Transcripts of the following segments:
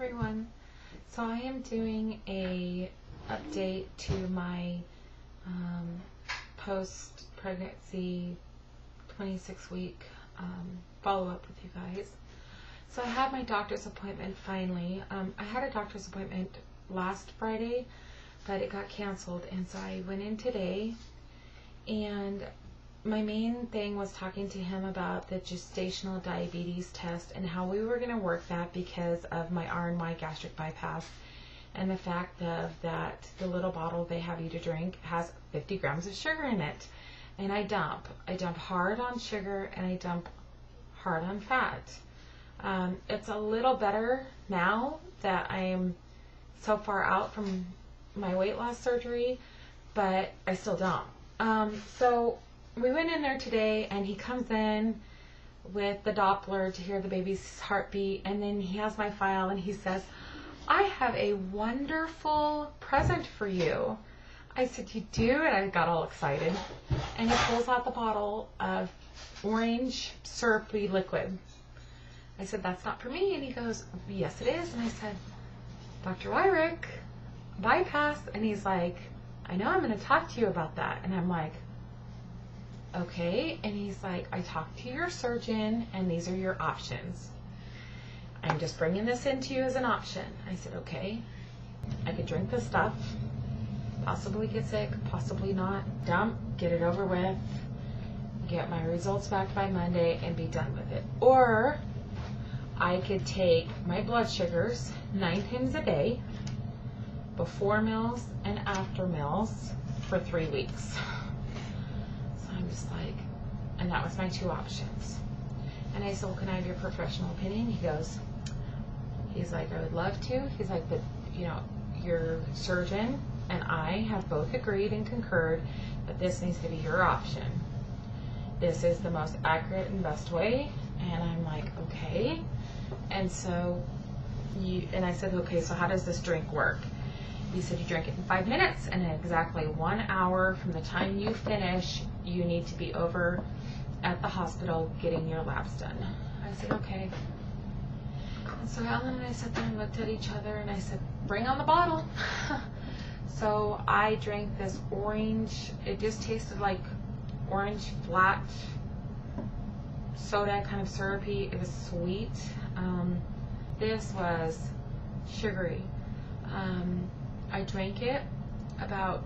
everyone. So I am doing a update to my post-pregnancy 26-week follow-up with you guys. So I had my doctor's appointment finally. I had a doctor's appointment last Friday, but it got canceled, and so I went in today, and my main thing was talking to him about the gestational diabetes test and how we were going to work that because of my RNY gastric bypass and the fact of that the little bottle they have you to drink has 50 grams of sugar in it. And I dump hard on sugar and I dump hard on fat. It's a little better now that I am so far out from my weight loss surgery, but I still dump. So we went in there today, and he comes in with the Doppler to hear the baby's heartbeat, and then he has my file, and he says, "I have a wonderful present for you." I said, "You do?" And I got all excited. And he pulls out the bottle of orange syrupy liquid. I said, "That's not for me." And he goes, "Yes, it is." And I said, "Dr. Wyrick, bypass." And he's like, "I know, I'm going to talk to you about that." And I'm like, "Okay." And he's like, "I talked to your surgeon and these are your options. I'm just bringing this into you as an option." I said, "Okay." I could drink this stuff, possibly get sick, possibly not, dump, get it over with, get my results back by Monday and be done with it. Or I could take my blood sugars 9 times a day, before meals and after meals, for 3 weeks. I'm just like, and that was my 2 options. And I said, "Well, can I have your professional opinion?" He's like, "I would love to." He's like, "But you know, your surgeon and I have both agreed and concurred that this needs to be your option. This is the most accurate and best way." And I'm like, "Okay." And so and I said, "Okay, so how does this drink work?" He said, "You drink it in 5 minutes, and in exactly 1 hour from the time you finish, you need to be over at the hospital getting your labs done." I said, "Okay." And so Alan and I sat there and looked at each other, and I said, "Bring on the bottle." So I drank this orange, it just tasted like orange flat soda, kind of syrupy. It was sweet. This was sugary. I drank it. About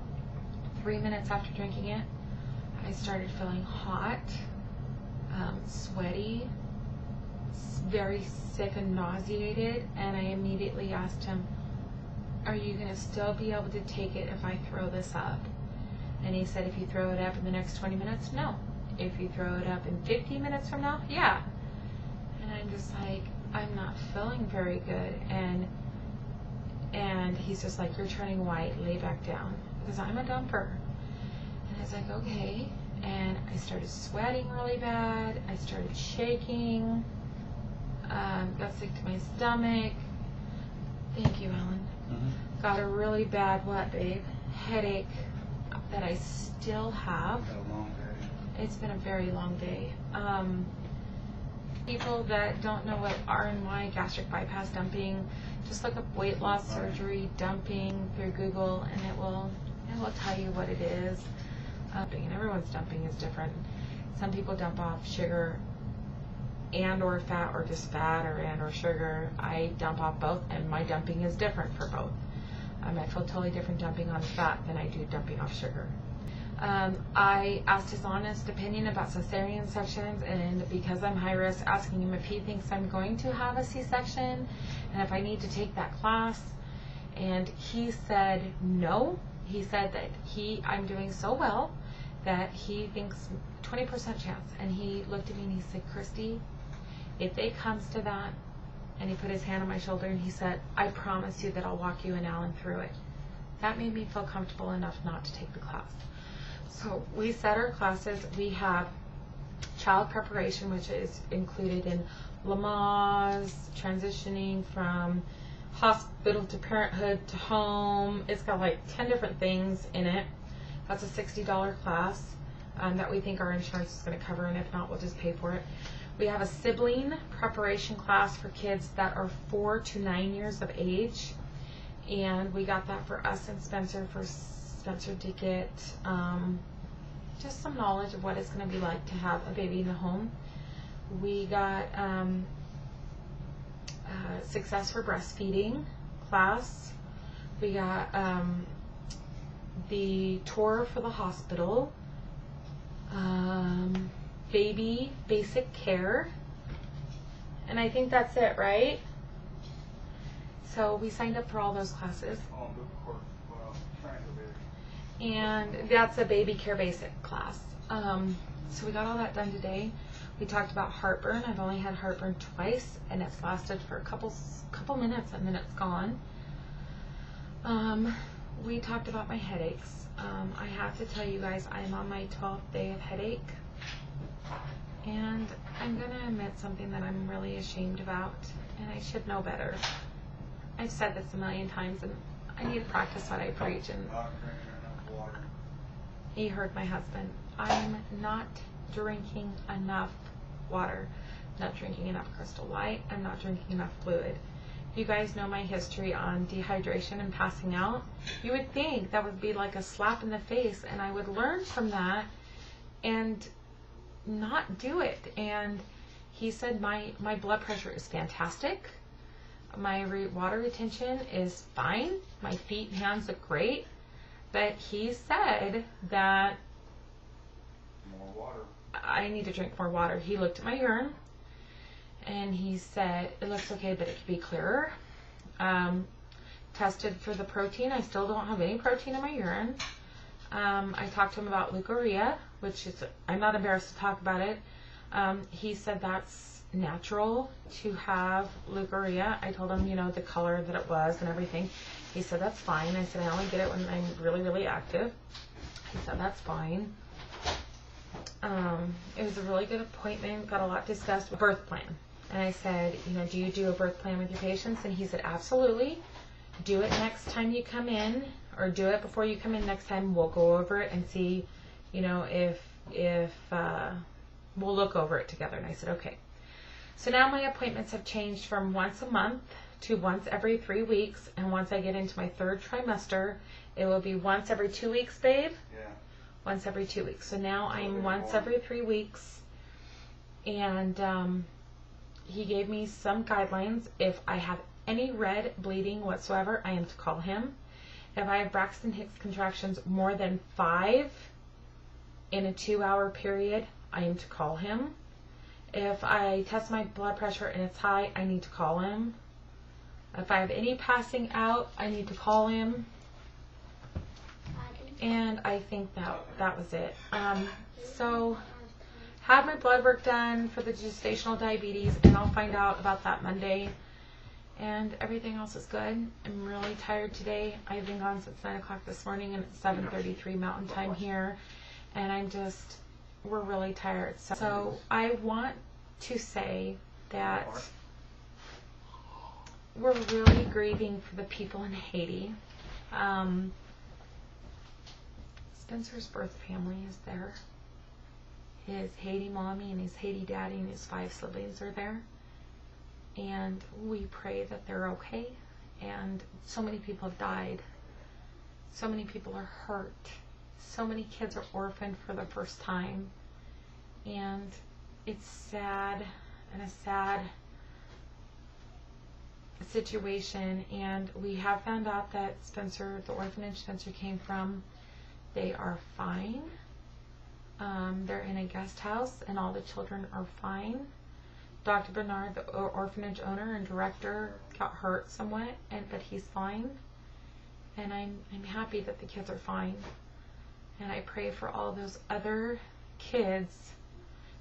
3 minutes after drinking it, I started feeling hot, sweaty, very sick and nauseated, and I immediately asked him, "Are you going to still be able to take it if I throw this up?" And he said, "If you throw it up in the next 20 minutes, no. If you throw it up in 50 minutes from now, yeah." And I'm just like, I'm not feeling very good. And he's just like, "You're turning white, lay back down," because I'm a dumper. And I was like, "Okay." And I started sweating really bad. I started shaking. Got sick to my stomach. Thank you, Alan. Mm-hmm. Got a really bad, what, babe? Headache that I still have. It's been a long day. It's been a very long day. People that don't know what RNY Gastric bypass dumping, just look up weight loss surgery dumping through Google, and it will tell you what it is. And everyone's dumping is different. Some people dump off sugar and or fat, or just fat, or and or sugar. I dump off both, and my dumping is different for both. I feel totally different dumping on fat than I do dumping off sugar. I asked his honest opinion about cesarean sections, and because I'm high risk, asking him if he thinks I'm going to have a C-section and if I need to take that class. And he said no. He said that I'm doing so well that he thinks 20% chance. And he looked at me and he said, "Christy, if it comes to that," and he put his hand on my shoulder and he said, "I promise you that I'll walk you and Alan through it." That made me feel comfortable enough not to take the class. So we set our classes. We have child preparation, which is included in Lamaze, transitioning from hospital to parenthood to home. It's got like 10 different things in it. That's a $60 class that we think our insurance is going to cover, and if not, we'll just pay for it. We have a sibling preparation class for kids that are 4 to 9 years of age, and we got that for us and Spencer, for Spencer to get just some knowledge of what it's going to be like to have a baby in the home. We got Success for Breastfeeding class. We got the tour for the hospital, baby basic care, and I think that's it, right? So we signed up for all those classes. And that's a baby care basic class. So we got all that done today. We talked about heartburn. I've only had heartburn twice, and it's lasted for a couple minutes, and then it's gone. We talked about my headaches. I have to tell you guys, I'm on my 12th day of headache, and I'm going to admit something that I'm really ashamed about, and I should know better. I've said this a million times, and I need to practice what I preach, and you heard my husband. I'm not drinking enough water, not drinking enough Crystal Light, I'm not drinking enough fluid. You guys know my history on dehydration and passing out. You would think that would be like a slap in the face, and I would learn from that and not do it. And he said my blood pressure is fantastic. My water retention is fine. My feet and hands look great. But he said that more water. I need to drink more water. He looked at my urine and he said, it looks okay, but it could be clearer. Tested for the protein. I still don't have any protein in my urine. I talked to him about leukorrhea, which is, I'm not embarrassed to talk about it. He said that's natural to have leukorrhea. I told him, you know, the color that it was and everything. He said that's fine. I said I only get it when I'm really, really active. He said that's fine. It was a really good appointment. Got a lot discussed. Birth plan. And I said, you know, do you do a birth plan with your patients? And he said, absolutely. Do it next time you come in, or do it before you come in next time. We'll go over it and see, you know, if we'll look over it together. And I said, okay. So now my appointments have changed from once a month to once every 3 weeks. And once I get into my 3rd trimester, it will be once every 2 weeks, babe. Yeah. Once every 2 weeks. So now I'm once every 3 weeks. And he gave me some guidelines. If I have any red bleeding whatsoever, I am to call him. If I have Braxton Hicks contractions more than 5 in a 2-hour period, I am to call him. If I test my blood pressure and it's high, I need to call him. If I have any passing out, I need to call him. And I think that was it. So have my blood work done for the gestational diabetes, and I'll find out about that Monday. And everything else is good. I'm really tired today. I've been gone since 9 o'clock this morning, and it's 7:33 Mountain Time here. And we're really tired. So I want to say that we're really grieving for the people in Haiti. Spencer's birth family is there. His Haiti mommy and his Haiti daddy and his 5 siblings are there. And we pray that they're okay. And so many people have died. So many people are hurt. So many kids are orphaned for the first time. And it's sad, and a sad situation. And we have found out that Spencer, the orphanage Spencer came from, they are fine. They're in a guest house, and all the children are fine. Dr. Bernard, the orphanage owner and director, got hurt somewhat, but he's fine. And I'm happy that the kids are fine. And I pray for all those other kids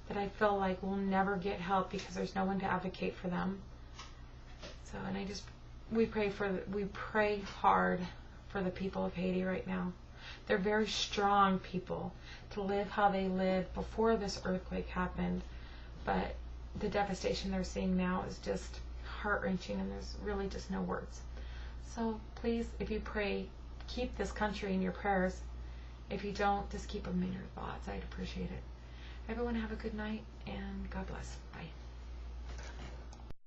that I feel like will never get help because there's no one to advocate for them. So, and we pray hard for the people of Haiti right now. They're very strong people to live how they lived before this earthquake happened. But the devastation they're seeing now is just heart-wrenching, and there's really just no words. So please, if you pray, keep this country in your prayers. If you don't, just keep them in your thoughts. I'd appreciate it. Everyone have a good night, and God bless. Bye.